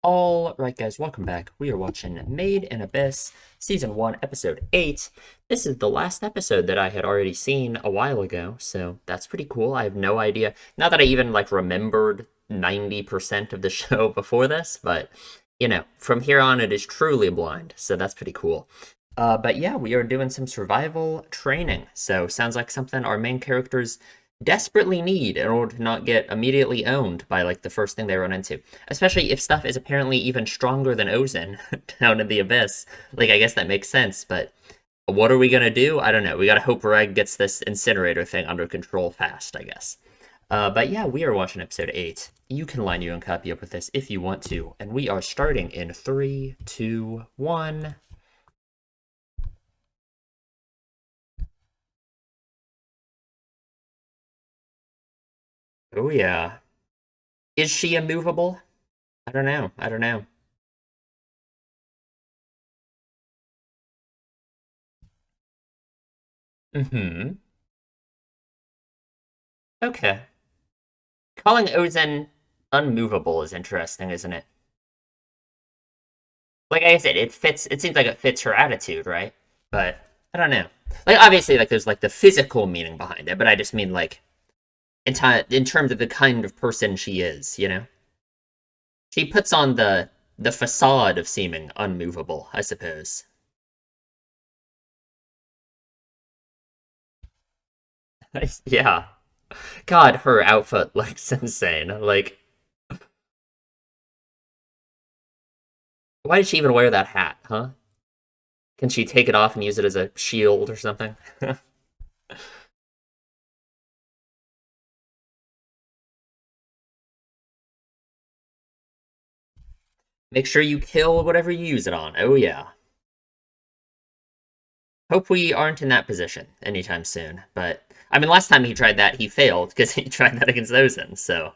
Alright guys, welcome back. We are watching Made in Abyss, Season 1, Episode 8. This is the last episode that I had already seen a while ago, so that's pretty cool. I have no idea. Not that I even, remembered 90% of the show before this, but, from here on it is truly blind, so that's pretty cool. But yeah, we are doing some survival training, so sounds like something our main characters desperately need in order to not get immediately owned by the first thing they run into. Especially if stuff is apparently even stronger than Ozen down in the abyss. I guess that makes sense, but what are we gonna do? I don't know. We gotta hope Reg gets this incinerator thing under control fast, I guess. But yeah, we are watching episode 8. You can line your own copy up with this if you want to, and we are starting in 3, 2, 1. Oh yeah. Is she immovable? I don't know. I don't know. Mm-hmm. Okay. Calling Ozen unmovable is interesting, isn't it? Like I said, it fits. It seems like it fits her attitude, right? But I don't know. Obviously, there's the physical meaning behind it, but I just mean in terms of the kind of person she is. She puts on the facade of seeming unmovable, I suppose. Yeah. God, her outfit looks insane. Why did she even wear that hat, huh? Can she take it off and use it as a shield or something? Make sure you kill whatever you use it on. Oh, yeah. Hope we aren't in that position anytime soon. But, I mean, last time he tried that, he failed because he tried that against Ozen, so.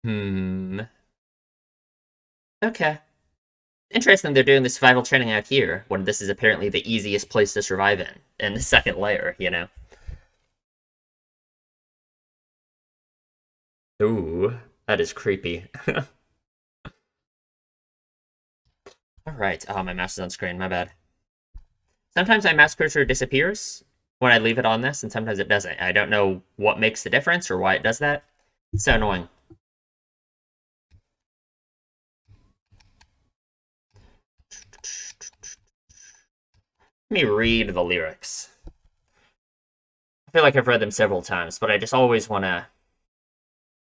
Hmm. Okay. Interesting they're doing the survival training out here when this is apparently the easiest place to survive in the second layer. Ooh, that is creepy. Alright. Oh, my mouse is on screen. My bad. Sometimes my mouse cursor disappears when I leave it on this, and sometimes it doesn't. I don't know what makes the difference or why it does that. It's so annoying. Let me read the lyrics. I feel like I've read them several times, but I just always want to.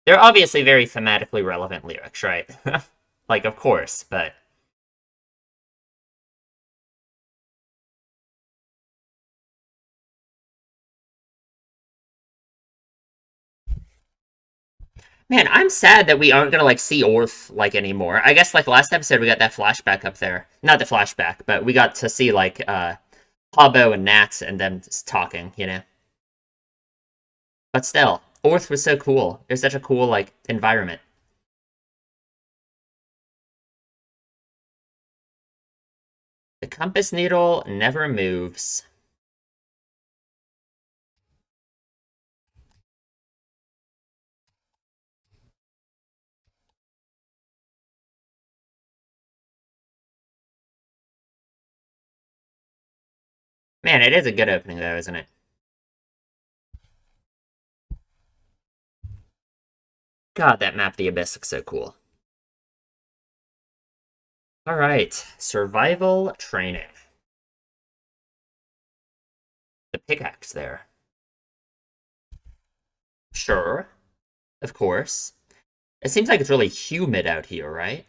They're obviously very thematically relevant lyrics, right? Of course, but. Man, I'm sad that we aren't gonna see Orth anymore. I guess last episode we got that flashback up there. Not the flashback, but we got to see Pabo and Nat and them talking. But still, Orth was so cool. It was such a cool environment. The compass needle never moves. Man, it is a good opening though, isn't it? God, that map the Abyss looks so cool. Alright, survival training. The pickaxe there. Sure, of course. It seems like it's really humid out here, right?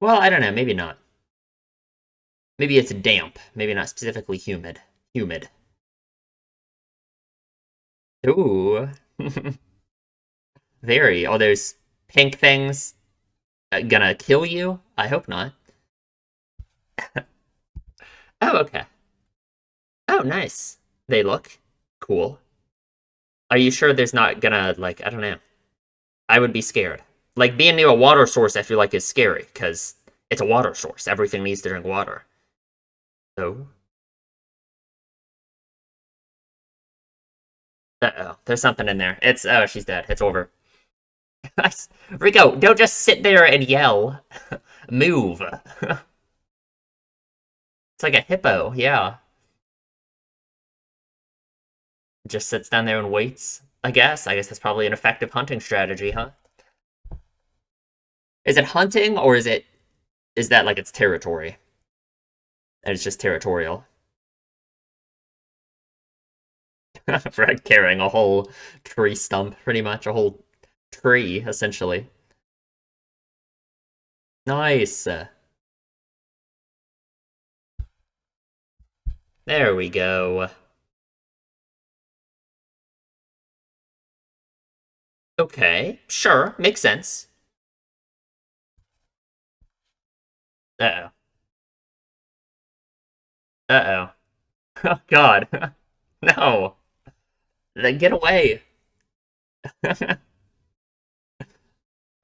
Well, I don't know, maybe not. Maybe it's damp, maybe not specifically humid. Humid. Ooh. Very. All those pink things gonna kill you? I hope not. Oh, okay. Oh, nice. They look cool. Are you sure there's not gonna, I don't know. I would be scared. Being near a water source, I feel like is scary, because it's a water source. Everything needs to drink water. Oh. Uh-oh, there's something in there. Oh, she's dead. It's over. Rico, don't just sit there and yell. Move. It's like a hippo, yeah. Just sits down there and waits. I guess. I guess that's probably an effective hunting strategy, huh? Is it hunting or is that like its territory? And it's just territorial. Fred carrying a whole tree stump, pretty much. A whole tree, essentially. Nice. There we go. Okay, sure, makes sense. Uh-oh. Uh-oh. Oh, God. No. Then get away.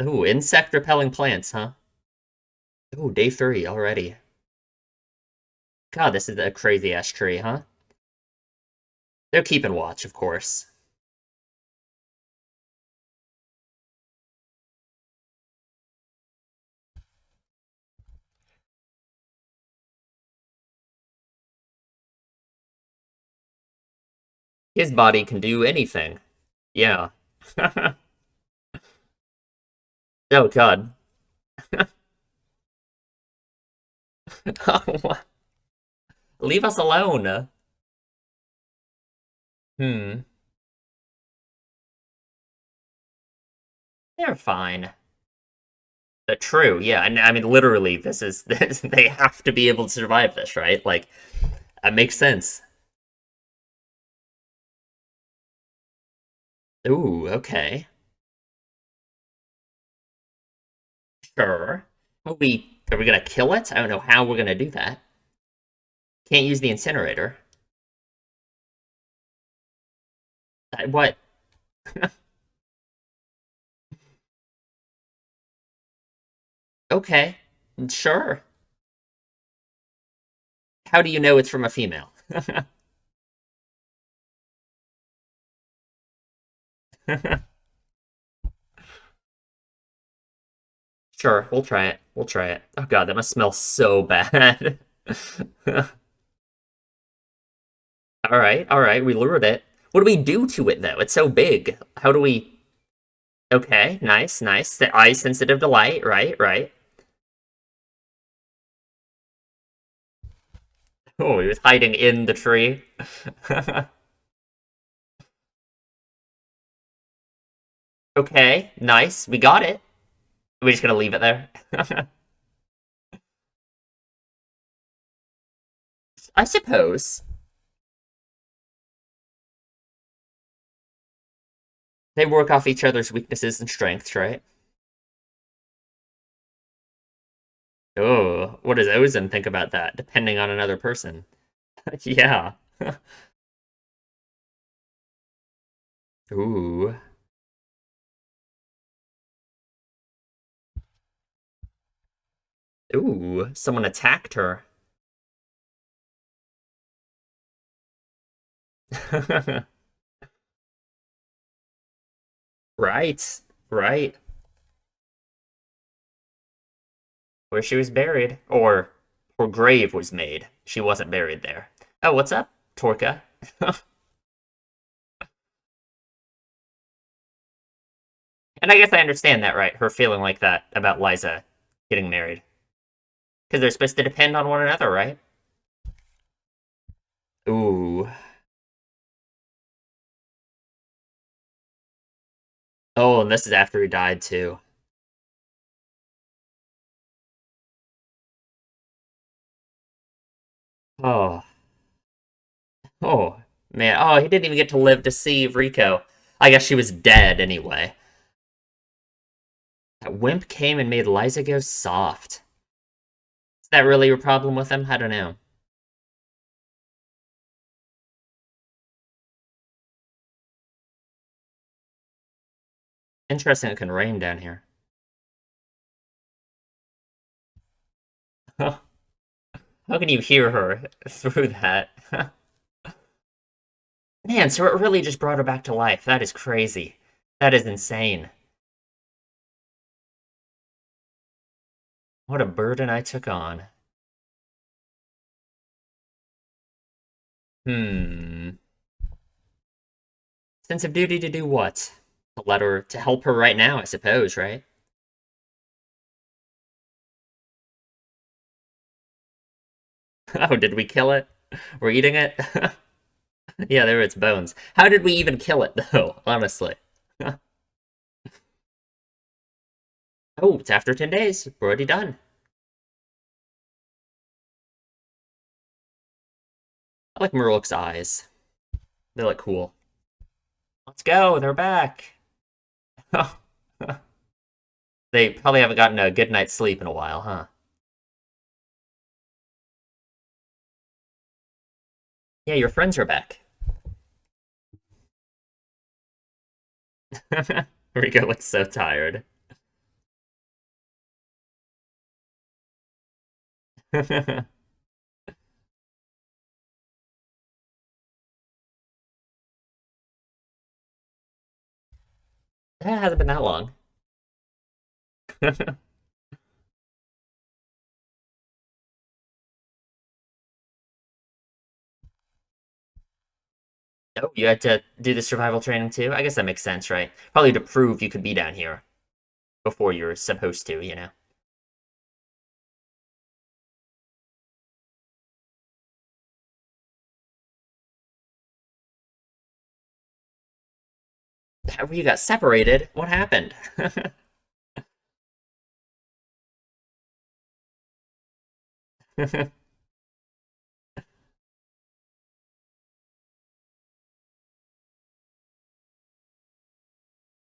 Ooh, insect repelling plants, huh? Ooh, day 3 already. God, this is a crazy ass tree, huh? They're keeping watch, of course. His body can do anything. Yeah. Oh, God. Leave us alone. Hmm. They're fine. True, yeah. And I mean, literally, this is this, they have to be able to survive this, right? Like, that makes sense. Ooh, okay. Sure. Are we gonna kill it? I don't know how we're gonna do that. Can't use the incinerator. What? Okay. Sure. How do you know it's from a female? Sure, we'll try it. We'll try it. Oh god, that must smell so bad. All right, we lured it. What do we do to it though? It's so big. How do we? Okay, nice, nice. The eye sensitive to light, right, right. Oh, he was hiding in the tree. Okay, nice. We got it. We're just gonna leave it there. I suppose they work off each other's weaknesses and strengths, right? Oh, what does Ozen think about that? Depending on another person. Yeah. Ooh. Ooh. Someone attacked her. Right. Right. Where she was buried. Or her grave was made. She wasn't buried there. Oh, what's up, Torka? And I guess I understand that, right? Her feeling like that about Liza getting married. Because they're supposed to depend on one another, right? Ooh. Oh, and this is after he died, too. Oh. Oh, man. Oh, he didn't even get to live to see Rico. I guess she was dead anyway. That wimp came and made Liza go soft. Is that really a problem with him? I don't know. Interesting it can rain down here. How can you hear her through that? Man, so it really just brought her back to life. That is crazy. That is insane. What a burden I took on. Hmm. Sense of duty to do what? To let her, to help her right now, I suppose, right? Oh, did we kill it? We're eating it? Yeah, there are its bones. How did we even kill it, though? Honestly. Oh, it's after 10 days. We're already done. I like Murloc's eyes. They look cool. Let's go. They're back. They probably haven't gotten a good night's sleep in a while, huh? Yeah, your friends are back. Rico looks so tired. That hasn't been that long. Oh, you had to do the survival training too? I guess that makes sense, right? Probably to prove you could be down here before you're supposed to, you know? You got separated. What happened?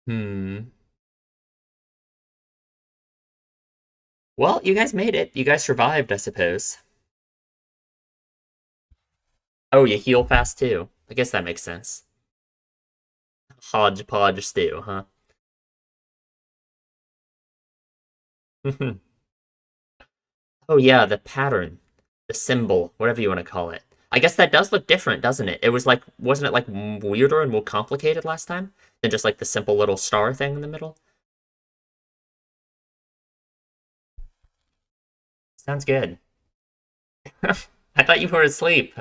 Hmm. Well, you guys made it. You guys survived, I suppose. Oh, you heal fast too. I guess that makes sense. Hodgepodge stew, huh? Oh yeah, the pattern, the symbol, whatever you want to call it. I guess that does look different, doesn't it? It was like, wasn't it like weirder and more complicated last time than just like the simple little star thing in the middle? Sounds good. I thought you were asleep.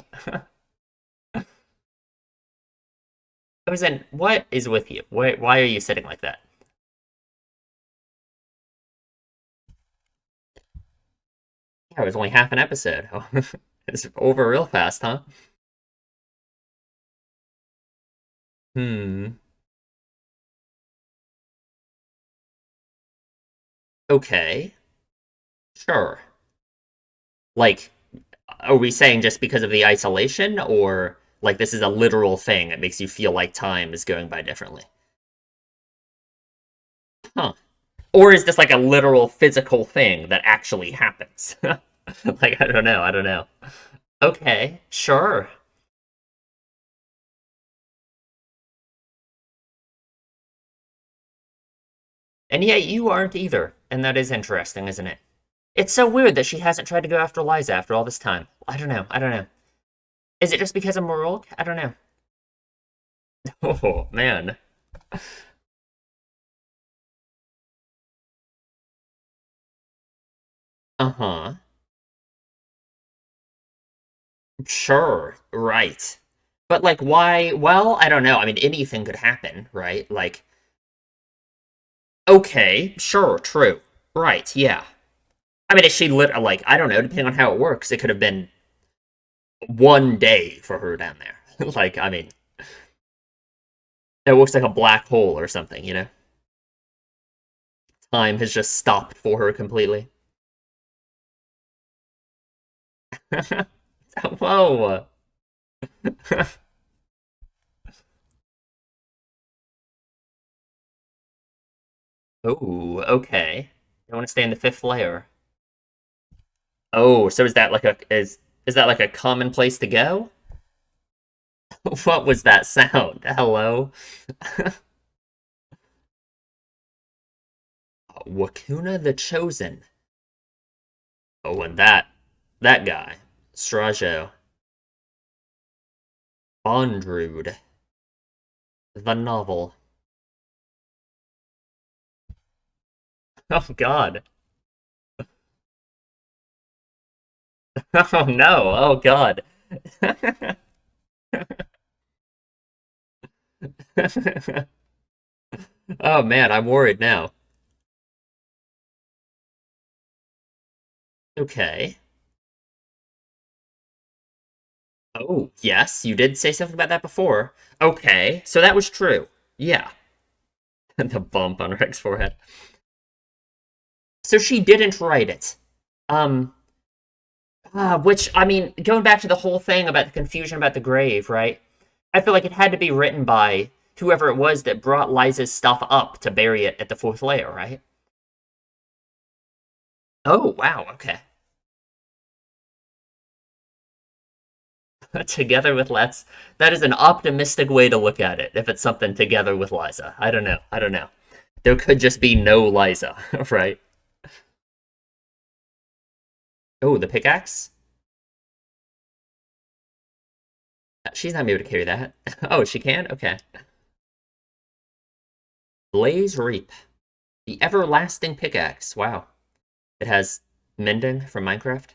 I was in. What is with you? Why are you sitting like that? Yeah, it was only half an episode. It's over real fast, huh? Hmm. Okay. Sure. Like, are we saying just because of the isolation, or like this is a literal thing that makes you feel like time is going by differently? Huh. Or is this like a literal physical thing that actually happens? Like, I don't know. I don't know. Okay, sure. And yet you aren't either. And that is interesting, isn't it? It's so weird that she hasn't tried to go after Liza after all this time. I don't know. I don't know. Is it just because of Morolk? I don't know. Oh, man. Uh-huh. Sure. Right. But, like, why? Well, I don't know. I mean, anything could happen, right? Like, okay, sure, true. Right, yeah. I mean, is she like, I don't know, depending on how it works, it could have been 1 day for her down there. Like, I mean, it looks like a black hole or something, you know? Time has just stopped for her completely. Whoa. Oh, okay. I want to stay in the fifth layer. Oh, so is that like a common place to go? What was that sound? Hello? Wakuna the Chosen. Oh, and that guy, Strajo. Bondrude, the novel. Oh God. Oh no. Oh God. Oh man, I'm worried now. Okay. Oh, yes, you did say something about that before. Okay, so that was true. Yeah. The bump on Rex's forehead. So she didn't write it. Um, which, I mean, going back to the whole thing about the confusion about the grave, right? I feel like it had to be written by whoever it was that brought Liza's stuff up to bury it at the fourth layer, right? Oh, wow, okay. Together with Let's. That is an optimistic way to look at it, if it's something together with Liza. I don't know. I don't know. There could just be no Liza, right? Oh, the pickaxe? She's not able to carry that. Oh, she can? Okay. Blaze Reap. The everlasting pickaxe. Wow. It has mending from Minecraft.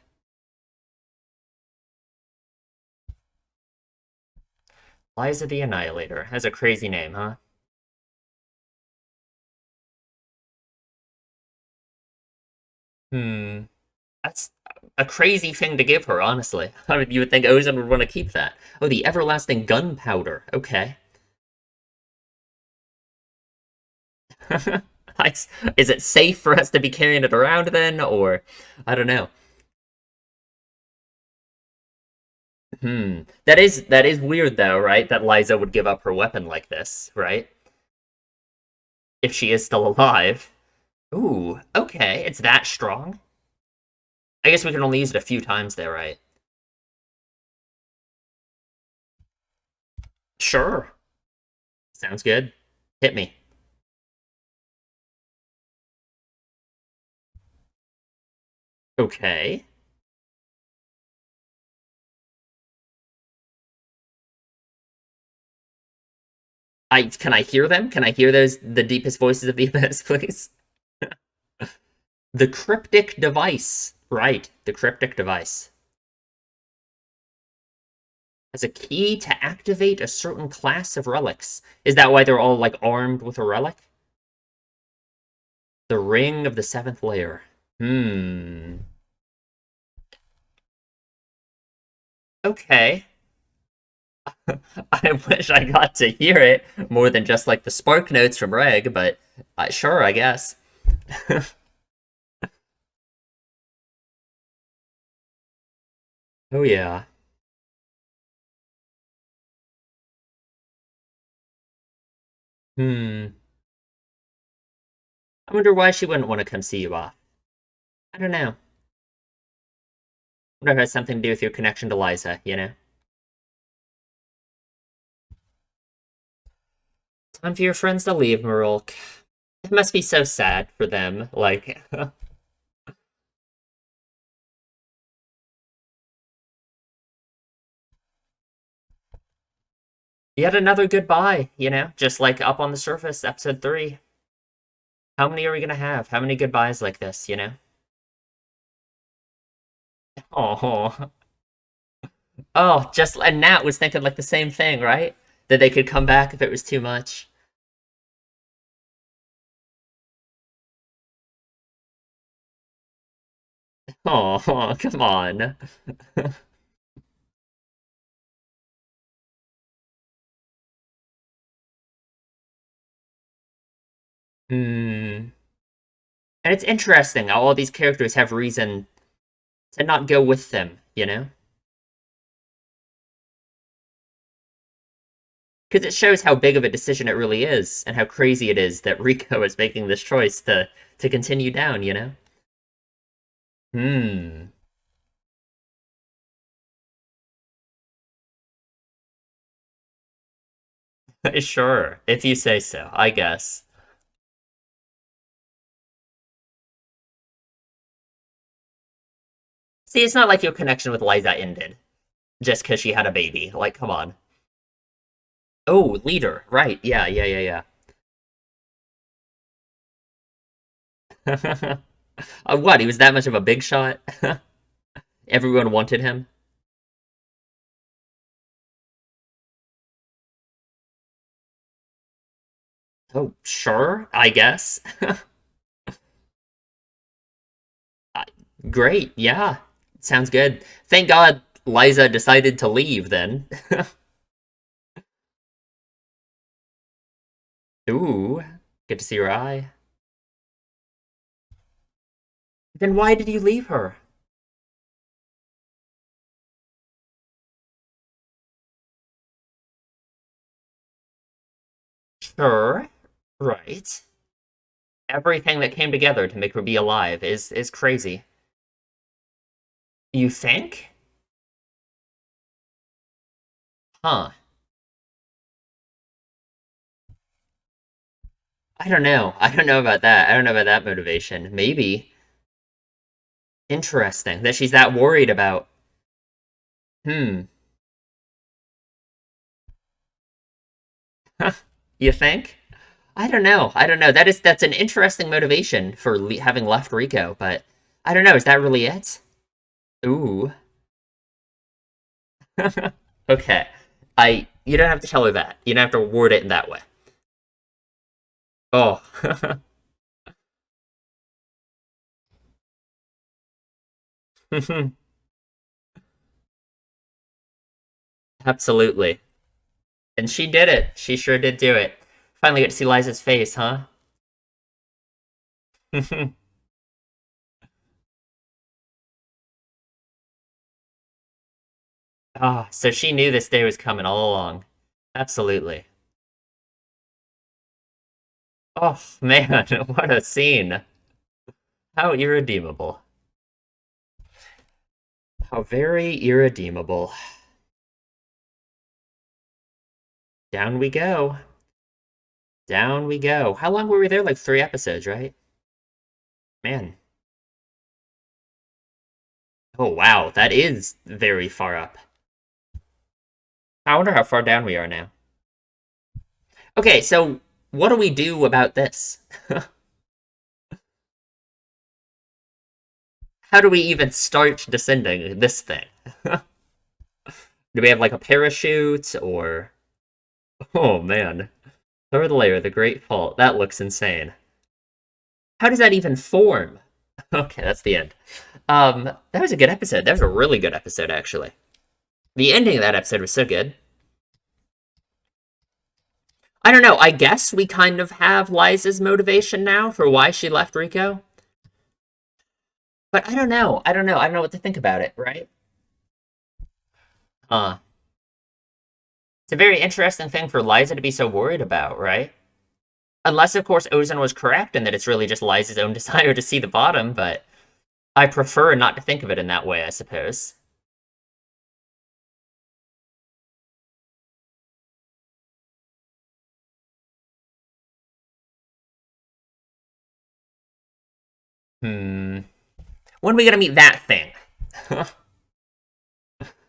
Liza the Annihilator. Has a crazy name, huh? Hmm. That's a crazy thing to give her, honestly. I mean, you would think Ozan would want to keep that. Oh, the everlasting gunpowder. Okay. Is it safe for us to be carrying it around then, or I don't know. That is weird though, right? That Liza would give up her weapon like this, right? If she is still alive. Ooh, okay, it's that strong. I guess we can only use it a few times there, right? Sure. Sounds good. Hit me. Okay. I hear them? Can I hear those the deepest voices of the abyss, please? The cryptic device. Right, the cryptic device. As a key to activate a certain class of relics. Is that why they're all like armed with a relic? The ring of the seventh layer. Hmm. Okay. I wish I got to hear it more than just like the spark notes from Reg, but sure, I guess. Oh yeah. Hmm. I wonder why she wouldn't want to come see you off. I don't know. Wonder if it has something to do with your connection to Liza, you know? Time for your friends to leave, Marulk. It must be so sad for them. Like, yet another goodbye, you know? Just like up on the surface, episode 3. How many are we gonna have? How many goodbyes like this, you know? Oh, oh, just and Nat was thinking like the same thing, right? That they could come back if it was too much. Oh, come on. Hmm. And it's interesting how all these characters have reason to not go with them, you know? Because it shows how big of a decision it really is, and how crazy it is that Rico is making this choice to continue down, you know? Hmm. Sure, if you say so, I guess. See, it's not like your connection with Liza ended just because she had a baby. Like, come on. Oh, leader. Right. Yeah, yeah, yeah. What? He was that much of a big shot? Everyone wanted him? Oh, sure, I guess. Uh, Great, yeah. Sounds good. Thank God Liza decided to leave then. Ooh, good to see your eye. Then why did you leave her? Sure, right. Everything that came together to make her be alive is crazy. You think? Huh. I don't know. I don't know about that. I don't know about that motivation. Maybe. Interesting that she's that worried about. Hmm. You think? I don't know. I don't know. That's an interesting motivation for having left Rico, but I don't know. Is that really it? Ooh. Okay. I You don't have to tell her that. You don't have to word it in that way. Oh. Absolutely. And she did it. She sure did do it. Finally get to see Liza's face, huh? Ah, so she knew this day was coming all along. Absolutely. Oh, man, what a scene. How irredeemable. How very irredeemable. Down we go. Down we go. How long were we there? Like 3 episodes, right? Man. Oh, wow. That is very far up. I wonder how far down we are now. Okay, so what do we do about this? How do we even start descending this thing? Do we have like a parachute or. Oh, man. Third layer, the Great Fault. That looks insane. How does that even form? Okay, that's the end. That was a good episode. That was a really good episode, actually. The ending of that episode was so good. I don't know. I guess we kind of have Liza's motivation now for why she left Rico. But I don't know. I don't know. I don't know what to think about it, right? Uh, it's a very interesting thing for Liza to be so worried about, right? Unless, of course, Ozan was correct and that it's really just Liza's own desire to see the bottom, but I prefer not to think of it in that way, I suppose. Hmm. When are we gonna meet that thing?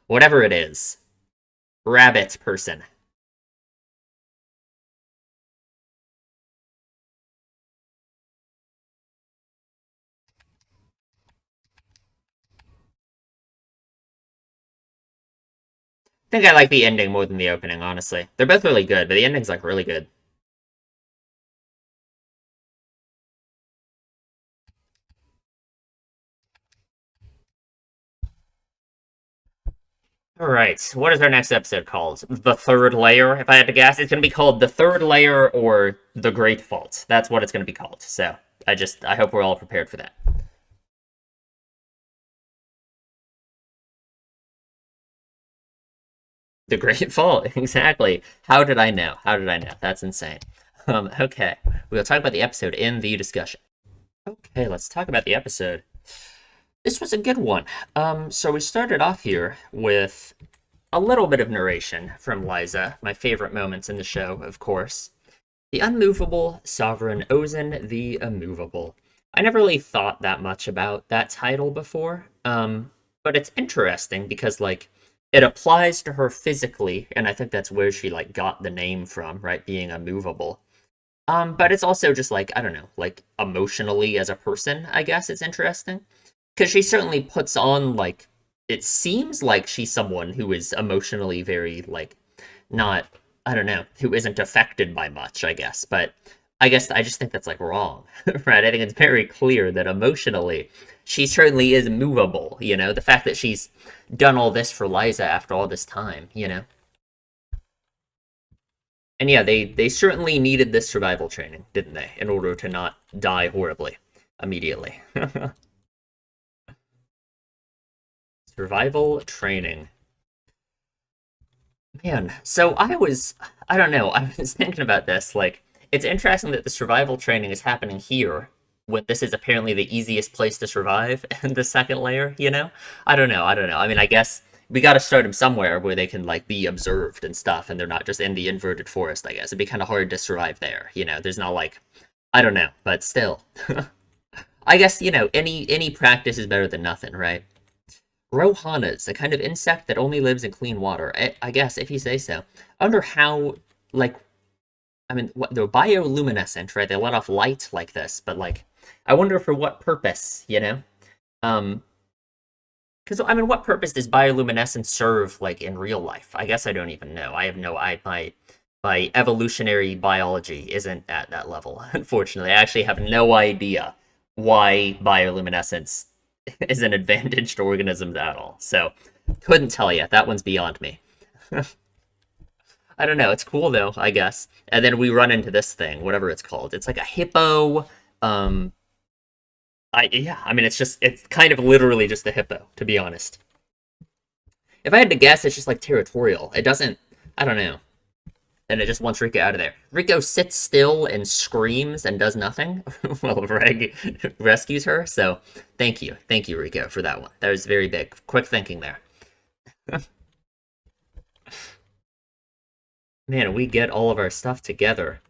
Whatever it is. Rabbit person. I think I like the ending more than the opening, honestly. They're both really good, but the ending's like really good. All right, what is our next episode called? The Third Layer, if I had to guess. It's going to be called The Third Layer or The Great Fault. That's what it's going to be called. So I hope we're all prepared for that. The Great Fault, exactly. How did I know? How did I know? That's insane. Okay, we'll talk about the episode in the discussion. Okay, let's talk about the episode. This was a good one. So we started off here with a little bit of narration from Liza, my favorite moments in the show, of course. The unmovable sovereign Ozan the immovable. I never really thought that much about that title before, but it's interesting because, like, it applies to her physically, and I think that's where she like got the name from, right? Being immovable. But it's also just like, I don't know, like emotionally as a person, I guess it's interesting. Because she certainly puts on like it seems like she's someone who is emotionally very like not, I don't know, who isn't affected by much, I guess. But I guess I just think that's like wrong. Right? I think it's very clear that emotionally she certainly is movable, you know, the fact that she's done all this for Liza after all this time, you know. And yeah, they certainly needed this survival training, didn't they, in order to not die horribly immediately. Survival training. Man, so I don't know, I was thinking about this. Like, it's interesting that the survival training is happening here when this is apparently the easiest place to survive in the second layer, you know? I don't know. I mean, I guess we gotta start them somewhere where they can, like, be observed and stuff, and they're not just in the inverted forest, I guess. It'd be kind of hard to survive there, you know? There's not, like, I don't know, but still. I guess, you know, any practice is better than nothing, right? Rohanas, a kind of insect that only lives in clean water. I guess, if you say so. I wonder how, like, I mean, what, they're bioluminescent, right? They let off light like this, but, like, I wonder for what purpose, you know? Um, because, I mean, what purpose does bioluminescence serve, like, in real life? I guess I don't even know. I have no, my evolutionary biology isn't at that level, unfortunately. I actually have no idea why bioluminescence is an advantage to organisms at all. So, couldn't tell you. That one's beyond me. I don't know. It's cool though, I guess. And then we run into this thing, whatever it's called. It's like a hippo. Um, yeah. I mean, it's kind of literally just a hippo, to be honest. If I had to guess, it's just like territorial. It doesn't. I don't know. And it just wants Rico out of there. Rico sits still and screams and does nothing while Reg rescues her. So thank you, Rico, for that one. That was very big. Quick thinking there. Man, we get all of our stuff together.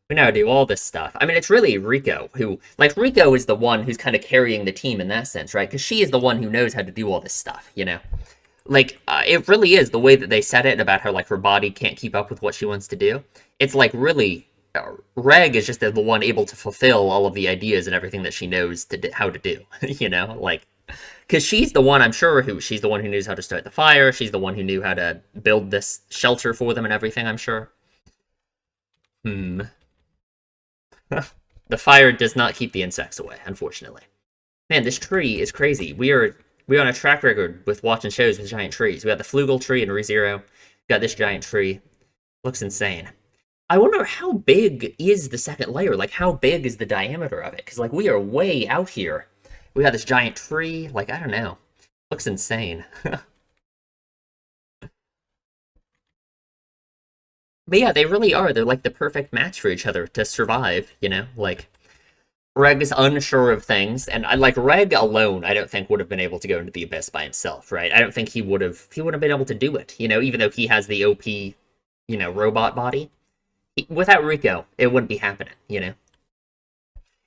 We now do all this stuff. I mean, it's really Rico who, like, Rico is the one who's kind of carrying the team in that sense, right? Because she is the one who knows how to do all this stuff, you know? Like, it really is the way that they said it about how, like, her body can't keep up with what she wants to do. It's like, really, Reg is just the one able to fulfill all of the ideas and everything that she knows how to do, you know? Like, because she's the one, I'm sure, she's the one who knows how to start the fire. She's the one who knew how to build this shelter for them and everything, I'm sure. Hmm. The fire does not keep the insects away, unfortunately. Man, this tree is crazy. We're on a track record with watching shows with giant trees. We got the Flugel tree in ReZero. Got this giant tree. Looks insane. I wonder how big is the second layer? Like, how big is the diameter of it? Because, like, we are way out here. We got this giant tree. Like, I don't know. Looks insane. But yeah, they really are. They're like the perfect match for each other to survive, you know? Like, Reg is unsure of things, and I like Reg alone. I don't think would have been able to go into the abyss by himself, right? I don't think he would have been able to do it. You know, even though he has the OP, you know, robot body, without Rico, it wouldn't be happening. You know,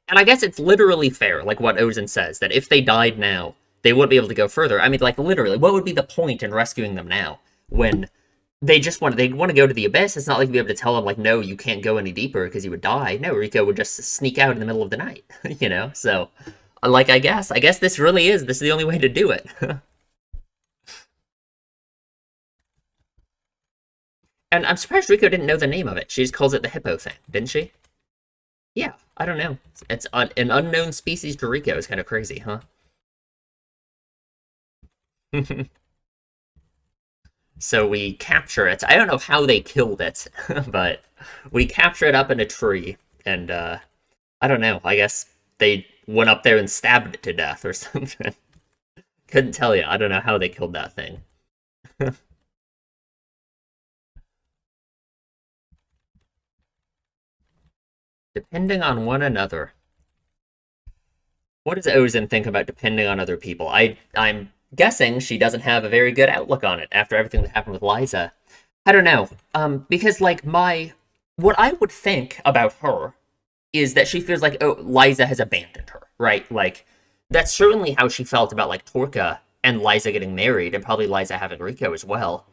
and I guess it's literally fair, like what Ozen says, that if they died now, they wouldn't be able to go further. I mean, like literally, what would be the point in rescuing them now when they want to go to the abyss? It's not like you'd be able to tell them like, no, you can't go any deeper because you would die. No, Rico would just sneak out in the middle of the night, you know. So, like, I guess this is the only way to do it. And I'm surprised Rico didn't know the name of it. She just calls it the hippo thing, didn't she? Yeah, I don't know. It's an unknown species to Rico. Is kind of crazy, huh? So we capture it. I don't know how they killed it, but we capture it up in a tree, and I don't know. I guess they went up there and stabbed it to death or something. Couldn't tell you. I don't know how they killed that thing. Depending on one another. What does Ozen think about depending on other people? I'm guessing she doesn't have a very good outlook on it after everything that happened with Liza. I don't know. Because like my what I would think about her is that she feels like, oh, Liza has abandoned her, right? Like that's certainly how she felt about like Torka and Liza getting married, and probably Liza having Rico as well.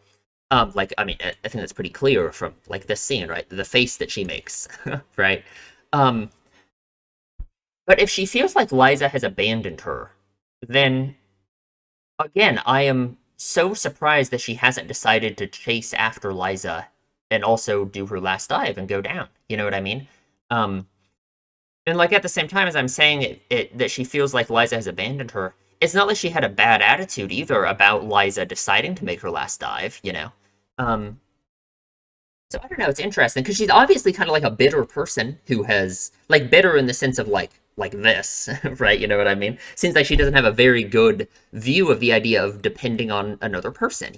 Like, I mean, I think that's pretty clear from like this scene, right? The face that she makes, right? Um, but if she feels like Liza has abandoned her, then again, I am so surprised that she hasn't decided to chase after Liza and also do her last dive and go down. You know what I mean? Um, and like at the same time as I'm saying that she feels like Liza has abandoned her, it's not like she had a bad attitude either about Liza deciding to make her last dive. Um, so I don't know. It's interesting because she's obviously kind of like a bitter person who has like bitter in the sense of like this, right? You know what I mean? Seems like she doesn't have a very good view of the idea of depending on another person.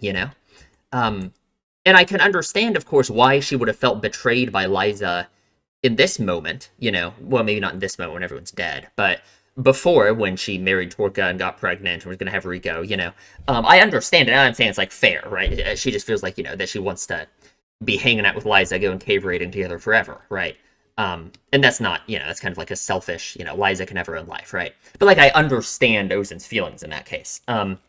Um, and I can understand, of course, why she would have felt betrayed by Liza in this moment. Well, maybe not in this moment when everyone's dead, but before when she married Torka and got pregnant and was going to have Rico. I understand it. And I'm saying it's like fair, right? She just feels like that she wants to be hanging out with Liza, going cave raiding together forever, right? And that's not, that's kind of like a selfish, Liza can have her own life, right? But like I understand Ozen's feelings in that case. But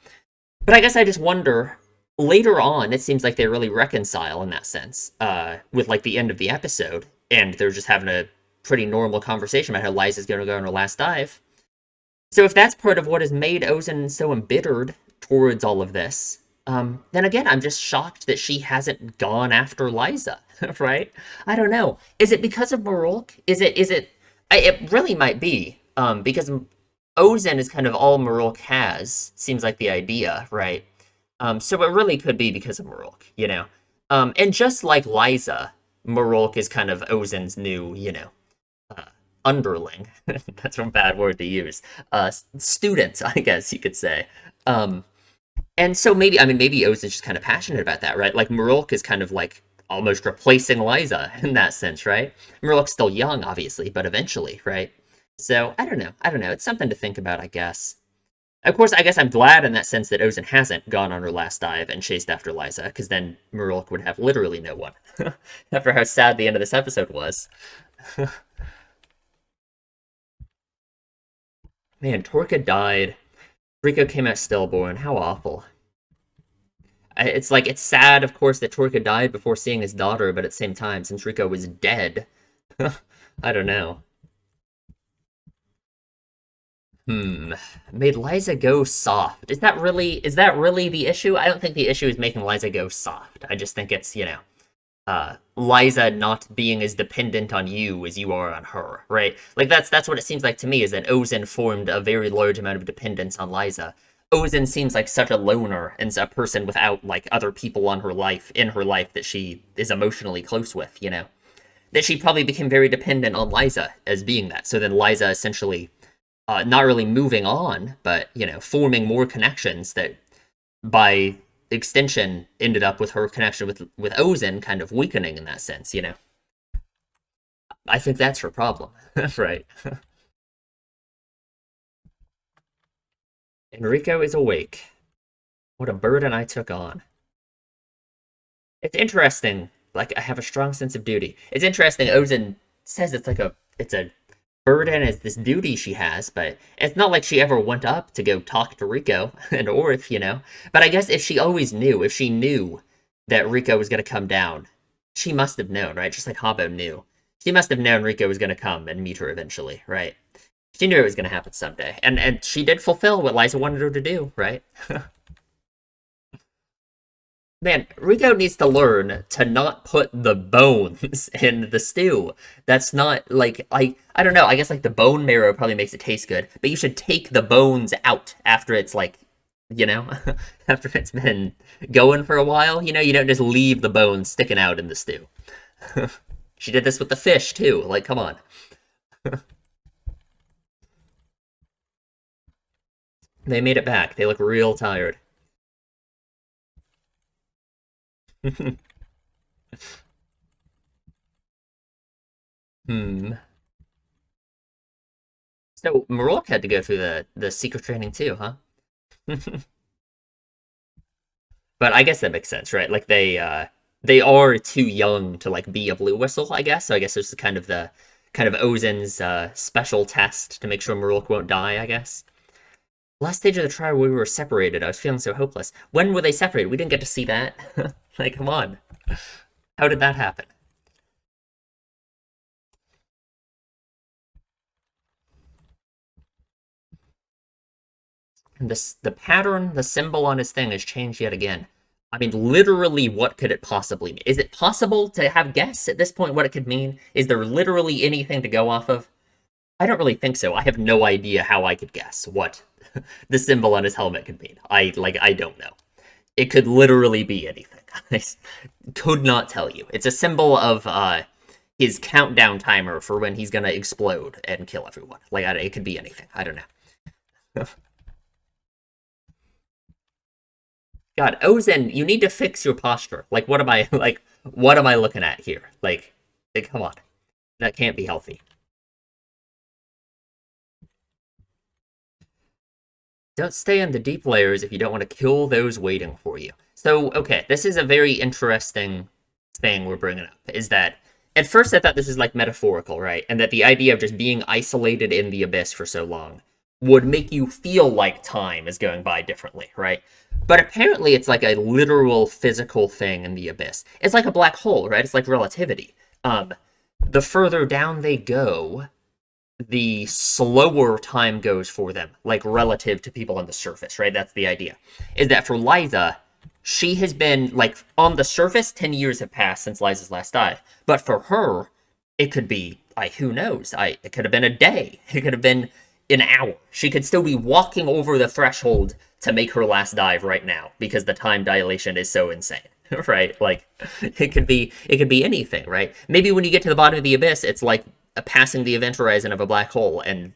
I guess I just wonder later on, it seems like they really reconcile in that sense, with like the end of the episode, and they're just having a pretty normal conversation about how Liza's going to go on her last dive. So if that's part of what has made Ozen so embittered towards all of this, then again, I'm just shocked that she hasn't gone after Liza, right? I don't know. Is it because of Marulk? It really might be, because Ozen is kind of all Marulk has, seems like the idea, right? So it really could be because of Marulk. And just like Liza, Marulk is kind of Ozen's new, uh, underling. That's a bad word to use. Student, I guess you could say. And so maybe Ozen's just kind of passionate about that, right? Like Marulk is kind of like almost replacing Liza in that sense, right? Marulk's still young, obviously, but eventually, right? So I don't know. It's something to think about, I guess. Of course, I guess I'm glad in that sense that Ozen hasn't gone on her last dive and chased after Liza, because then Marulk would have literally no one. After how sad the end of this episode was. Man, Torka died. Rico came out stillborn. How awful. It's like, it's sad, of course, that Torka died before seeing his daughter, but at the same time, since Rico was dead, I don't know. Hmm. Made Liza go soft. Is that really the issue? I don't think the issue is making Liza go soft. I just think it's, Liza not being as dependent on you as you are on her, right? Like that's what it seems like to me, is that Ozen formed a very large amount of dependence on Liza. Ozen seems like such a loner and a person without like other people in her life that she is emotionally close with. That she probably became very dependent on Liza as being that. So then Liza essentially, not really moving on, but forming more connections that by extension ended up with her connection with Ozen kind of weakening in that sense. I think that's her problem, right? Enrico is awake. What a burden I took on. It's interesting. Like I have a strong sense of duty. It's interesting. Ozen says it's a burden, it's this duty she has, but it's not like she ever went up to go talk to Rico and Orth. But I guess if she knew that Rico was going to come down, she must have known, right? Just like Habo knew. She must have known Rico was going to come and meet her eventually, right? She knew it was going to happen someday. And she did fulfill what Liza wanted her to do, right? Man, Rico needs to learn to not put the bones in the stew. That's not like I don't know. I guess like the bone marrow probably makes it taste good, but you should take the bones out after it's like, you know, after it's been going for a while. You don't just leave the bones sticking out in the stew. She did this with the fish too. Like, come on. They made it back. They look real tired. Hmm. So Marok had to go through the secret training too, huh? But I guess that makes sense, right? Like they are too young to like be a blue whistle, I guess. So I guess this is kind of Ozen's special test to make sure Marok won't die, I guess. Last stage of the trial, we were separated. I was feeling so hopeless. When were they separated? We didn't get to see that. Like, come on. How did that happen? And the pattern, the symbol on his thing has changed yet again. I mean, literally, what could it possibly mean? Is it possible to have guess at this point what it could mean? Is there literally anything to go off of? I don't really think so. I have no idea how I could guess what the symbol on his helmet could mean. I don't know. It could literally be anything. I could not tell you. It's a symbol of his countdown timer for when he's gonna explode and kill everyone. Like, it could be anything. I don't know. God, Ozen, you need to fix your posture. Like, what am I like? What am I looking at here? Like, come on, that can't be healthy. Don't stay in the deep layers if you don't want to kill those waiting for you. So, okay, this is a very interesting thing we're bringing up. Is that at first I thought this was like metaphorical, right? And that the idea of just being isolated in the abyss for so long would make you feel like time is going by differently, right? But apparently it's like a literal physical thing in the abyss. It's like a black hole, right? It's like relativity. The further down they go, the slower time goes for them, like relative to people on the surface, right? That's the idea. Is that for Liza, she has been, like, on the surface, 10 years have passed since Liza's last dive. But for her, it could be, who knows? It could have been a day. It could have been an hour. She could still be walking over the threshold to make her last dive right now because the time dilation is so insane. Right? Like, it could be anything, right? Maybe when you get to the bottom of the abyss, it's like passing the event horizon of a black hole and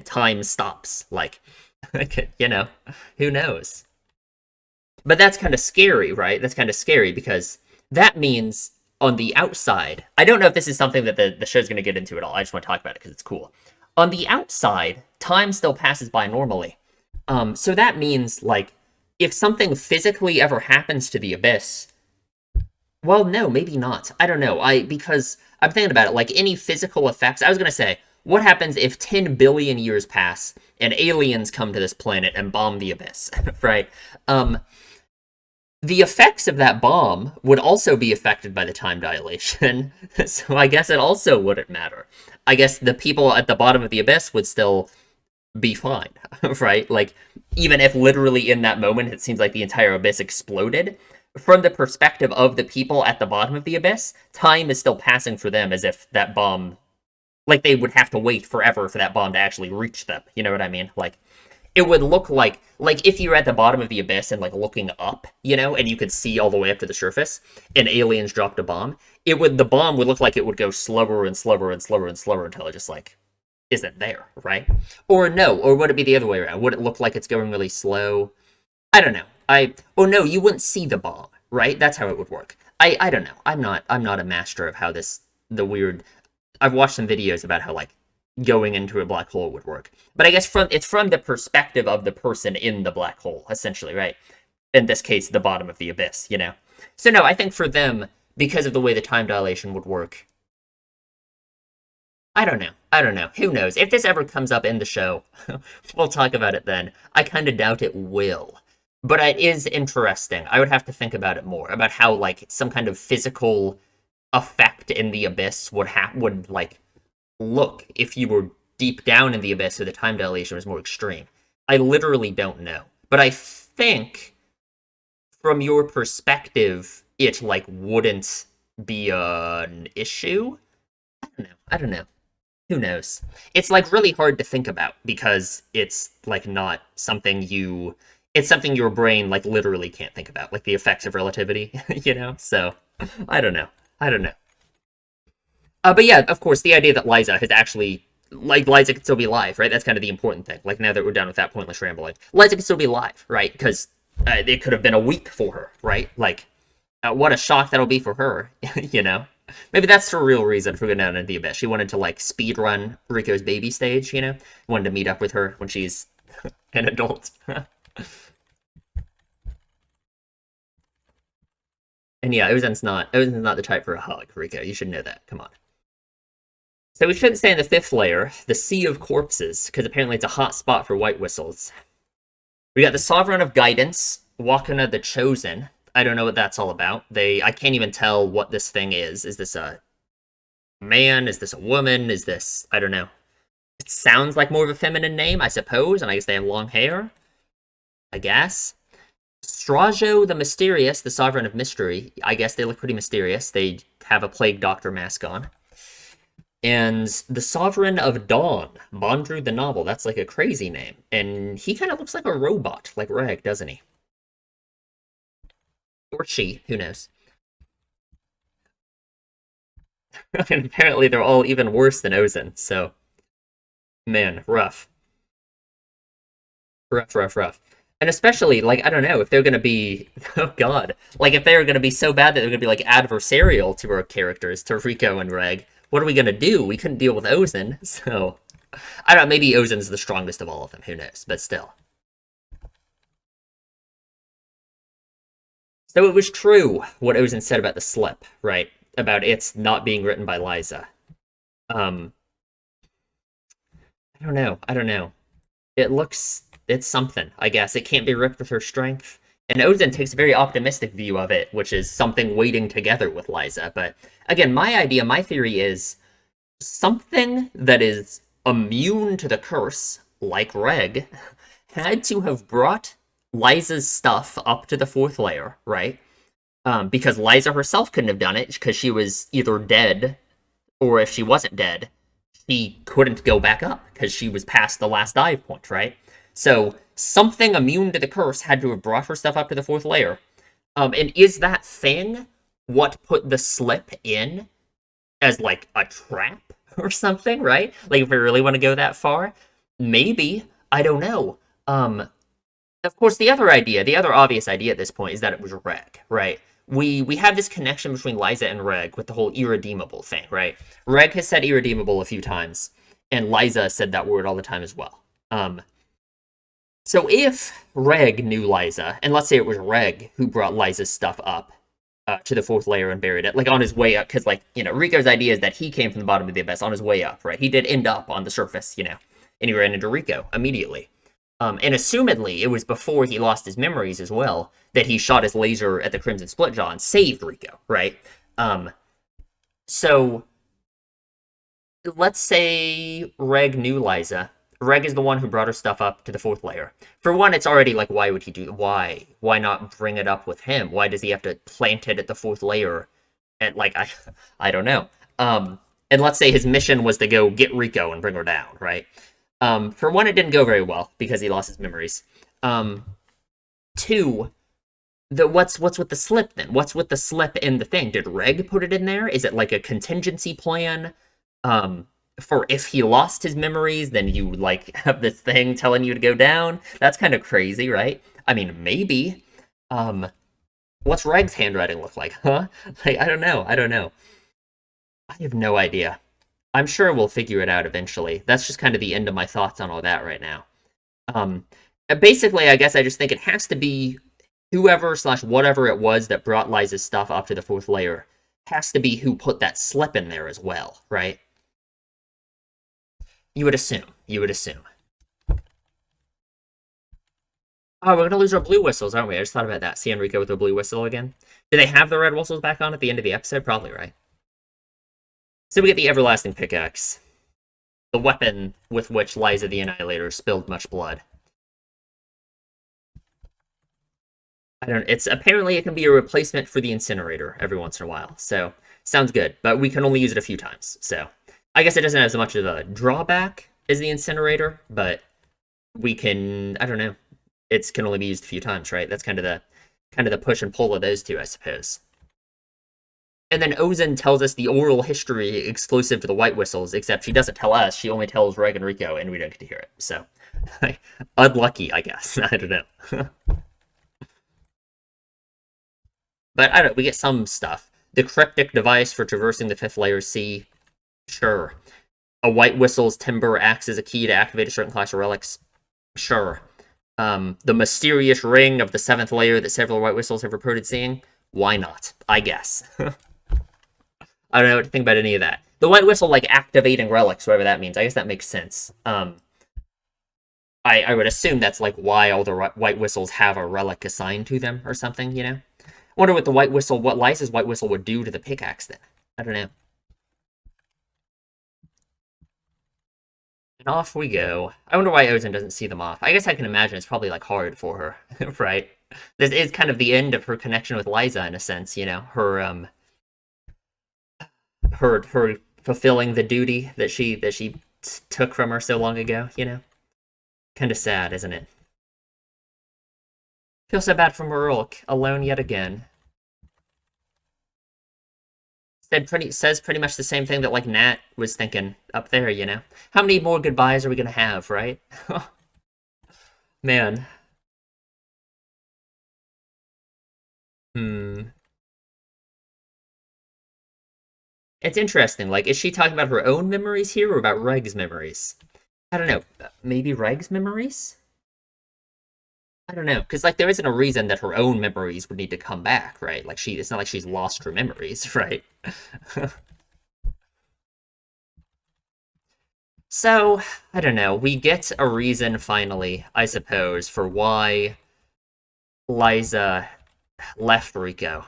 time stops. Like, you know, who knows? But that's kind of scary, right? That's kind of scary because that means on the outside, I don't know if this is something that the show's going to get into at all. I just want to talk about it because it's cool. On the outside, time still passes by normally. So that means, like, if something physically ever happens to the abyss, well, no, maybe not. I don't know. Because I'm thinking about it, like any physical effects. I was gonna say, what happens if 10 billion years pass and aliens come to this planet and bomb the abyss, right? The effects of that bomb would also be affected by the time dilation, so I guess it also wouldn't matter. I guess the people at the bottom of the abyss would still be fine, right? Like, even if literally in that moment it seems like the entire abyss exploded, from the perspective of the people at the bottom of the abyss, time is still passing for them as if that bomb, like, they would have to wait forever for that bomb to actually reach them. You know what I mean? Like, it would look like if you were at the bottom of the abyss and, like, looking up, you know, and you could see all the way up to the surface, and aliens dropped a bomb, the bomb would look like it would go slower and slower and slower and slower until it just, like, isn't there, right? Or no, or would it be the other way around? Would it look like it's going really slow? I don't know. Oh no, you wouldn't see the bomb, right? That's how it would work. I don't know. I'm not a master of how the weird. I've watched some videos about how, like, going into a black hole would work, but I guess it's from the perspective of the person in the black hole, essentially, right? In this case, the bottom of the abyss, you know. So no, I think for them, because of the way the time dilation would work, I don't know. I don't know. Who knows? If this ever comes up in the show, we'll talk about it then. I kind of doubt it will. But it is interesting. I would have to think about it more, about how, like, some kind of physical effect in the abyss would like look if you were deep down in the abyss or the time dilation was more extreme. I literally don't know. But I think from your perspective, it, like, wouldn't be an issue. I don't know. I don't know. Who knows? It's, like, really hard to think about because it's, like, not something it's something your brain, like, literally can't think about, like the effects of relativity, you know? So, I don't know. I don't know. But yeah, of course, the idea that Liza has actually, like, Liza could still be alive, right? That's kind of the important thing. Like, now that we're done with that pointless rambling, Liza could still be alive, right? Because it could have been a week for her, right? Like, what a shock that'll be for her, you know? Maybe that's the real reason for going down into the abyss. She wanted to, like, speed run Riko's baby stage, you know? Wanted to meet up with her when she's an adult. And yeah, Ozen's not the type for a hug, Riko. You should know that. Come on. So we shouldn't stay in the fifth layer, the Sea of Corpses, because apparently it's a hot spot for white whistles. We got the Sovereign of Guidance, Wakana the Chosen. I don't know what that's all about. I can't even tell what this thing is. Is this a man? Is this a woman? Is this, I don't know. It sounds like more of a feminine name, I suppose, and I guess they have long hair. I guess. Strajo the Mysterious, the Sovereign of Mystery. I guess they look pretty mysterious. They have a Plague Doctor mask on. And the Sovereign of Dawn, Bondru the Novel. That's like a crazy name. And he kind of looks like a robot, like Reg, doesn't he? Or she, who knows? And apparently they're all even worse than Ozen, so... Man, rough. Rough, rough, rough. And especially, like, I don't know, if they're gonna be... Oh god. Like, if they're gonna be so bad that they're gonna be, like, adversarial to our characters, to Rico and Reg, what are we gonna do? We couldn't deal with Ozen, so... I don't know, maybe Ozen's the strongest of all of them, who knows, but still. So it was true what Ozen said about the slip, right? About it's not being written by Liza. Um, I don't know. I don't know. It's something, I guess. It can't be ripped with her strength. And Ozen takes a very optimistic view of it, which is something waiting together with Liza. But again, my theory is something that is immune to the curse, like Reg, had to have brought Liza's stuff up to the fourth layer, right? Because Liza herself couldn't have done it because she was either dead, or if she wasn't dead, she couldn't go back up because she was past the last dive point, right? So something immune to the curse had to have brought her stuff up to the fourth layer. And is that thing what put the slip in as like a trap or something, right? Like if we really want to go that far, maybe. I don't know. Of course, the other obvious idea at this point is that it was Reg, right? We have this connection between Liza and Reg with the whole irredeemable thing, right? Reg has said irredeemable a few times, and Liza said that word all the time as well. So if Reg knew Liza, and let's say it was Reg who brought Liza's stuff up to the fourth layer and buried it, like on his way up, because like, you know, Rico's idea is that he came from the bottom of the abyss on his way up, right? He did end up on the surface, you know, and he ran into Rico immediately. And assumedly, it was before he lost his memories as well that he shot his laser at the Crimson Splitjaw and saved Rico, right? So let's say Reg knew Liza. Reg is the one who brought her stuff up to the fourth layer. For one, it's already like, why would he do? Why not bring it up with him? Why does he have to plant it at the fourth layer? And like, I don't know. And let's say his mission was to go get Rico and bring her down, right? For one, it didn't go very well because he lost his memories. Two, what's with the slip then? What's with the slip in the thing? Did Reg put it in there? Is it like a contingency plan? For if he lost his memories, then you like have this thing telling you to go down. That's kind of crazy, right? I mean, maybe. What's Reg's handwriting look like, huh? Like, I don't know. I don't know. I have no idea. I'm sure we'll figure it out eventually. That's just kind of the end of my thoughts on all that right now. Um, Basically, I guess I just think it has to be whoever slash whatever it was that brought Liza's stuff up to the fourth layer has to be who put that slip in there as well, right? You would assume. You would assume. Oh, we're gonna lose our blue whistles, aren't we? I just thought about that. See Enrico with the blue whistle again. Do they have the red whistles back on at the end of the episode? Probably, right? So we get the everlasting pickaxe, the weapon with which Liza the Annihilator spilled much blood. I don't. It's apparently it can be a replacement for the incinerator every once in a while. So sounds good, but we can only use it a few times. So I guess it doesn't have as much of a drawback as the incinerator, but we can. I don't know. It can only be used a few times, right? That's kind of the push and pull of those two, I suppose. And then Ozen tells us the oral history exclusive to the White Whistles, except she doesn't tell us. She only tells Reg and Rico, and we don't get to hear it. So, unlucky, I guess. I don't know. But I don't. We get some stuff. The cryptic device for traversing the fifth layer C. Sure. A White Whistle's timber acts as a key to activate a certain class of relics. Sure. The mysterious ring of the seventh layer that several White Whistles have reported seeing. Why not? I guess. I don't know what to think about any of that. The White Whistle, like, activating relics, whatever that means. I guess that makes sense. I would assume that's like why all the white whistles have a relic assigned to them or something, you know? Wonder what the white whistle, what Liza's white whistle would do to the pickaxe then. I don't know. And off we go. I wonder why Ozan doesn't see them off. I guess I can imagine it's probably like hard for her, right? This is kind of the end of her connection with Liza in a sense, you know, her fulfilling the duty that she took from her so long ago, you know? Kind of sad, isn't it? Feel so bad for Marulk, alone yet again. Says pretty much the same thing that like Nat was thinking up there, you know. How many more goodbyes are we gonna have, right? Man. Hmm. It's interesting. Like, is she talking about her own memories here or about Reg's memories? I don't know. Maybe Reg's memories? I don't know, because like there isn't a reason that her own memories would need to come back, right? Like it's not like she's lost her memories, right? So, I don't know. We get a reason finally, I suppose, for why Liza left Rico.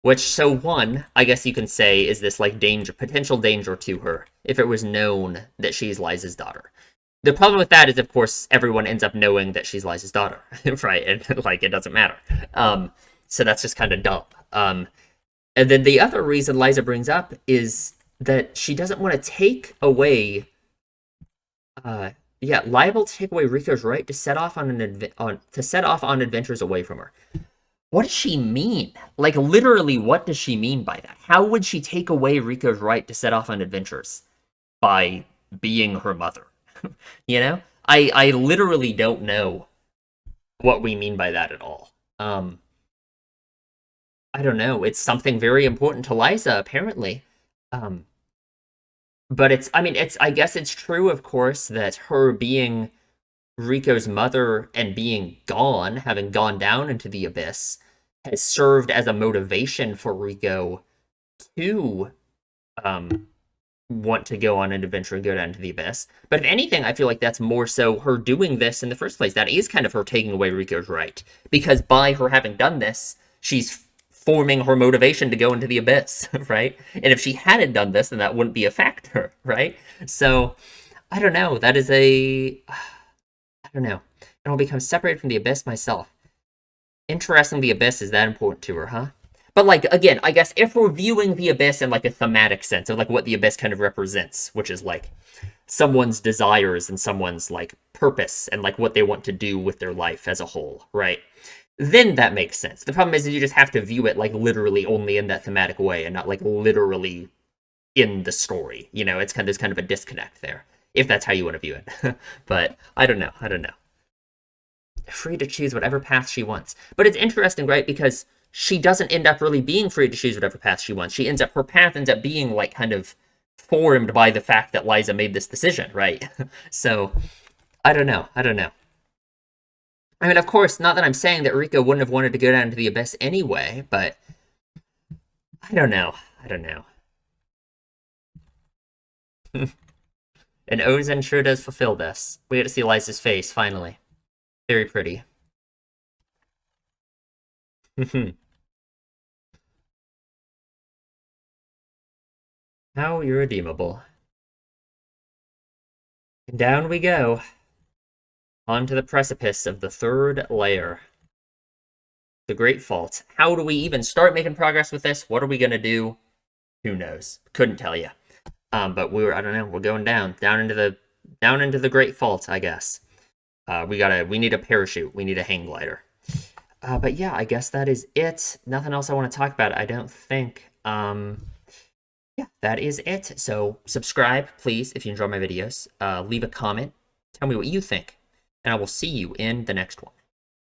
Which, so one, I guess you can say, is this like potential danger to her if it was known that she's Liza's daughter. The problem with that is, of course, everyone ends up knowing that she's Liza's daughter, right? And like it doesn't matter. So that's just kind of dumb. And then the other reason Liza brings up is that she doesn't want to take away uh, yeah, liable to take away Rico's right to set off on adventures away from her. What does she mean? Like literally, what does she mean by that? How would she take away Rico's right to set off on adventures by being her mother? You know, I literally don't know what we mean by that at all. I don't know. It's something very important to Liza, apparently. Um, but I guess it's true, of course, that her being Rico's mother and being gone, having gone down into the abyss, has served as a motivation for Rico to um, want to go on an adventure and go down to the abyss. But if anything, I feel like that's more so her doing this in the first place. That is kind of her taking away Rico's right. Because by her having done this, she's forming her motivation to go into the abyss, right? And if she hadn't done this, then that wouldn't be a factor, right? So, I don't know. That is I don't know. And I'll become separated from the abyss myself. Interesting the abyss is that important to her, huh? But like again, I guess if we're viewing the abyss in like a thematic sense of like what the abyss kind of represents, which is like someone's desires and someone's like purpose and like what they want to do with their life as a whole, right? Then that makes sense. The problem is that you just have to view it like literally only in that thematic way and not like literally in the story. You know, it's kind of there's kind of a disconnect there if that's how you want to view it. But I don't know. I don't know. Free to choose whatever path she wants. But it's interesting, right? Because she doesn't end up really being free to choose whatever path she wants. Her path ends up being like kind of formed by the fact that Liza made this decision, right? So I don't know. I don't know. I mean, of course, not that I'm saying that Rico wouldn't have wanted to go down to the abyss anyway, but I don't know. I don't know. And Ozan sure does fulfill this. We get to see Liza's face finally. Very pretty. How irredeemable. And down we go. Onto the precipice of the third layer. The Great Fault. How do we even start making progress with this? What are we gonna do? Who knows? Couldn't tell you. But I don't know, we're going down into the Great Fault, I guess. We need a parachute. We need a hang glider. But yeah, I guess that is it. Nothing else I want to talk about, I don't think. Yeah, that is it. So subscribe, please, if you enjoy my videos. Leave a comment. Tell me what you think. And I will see you in the next one.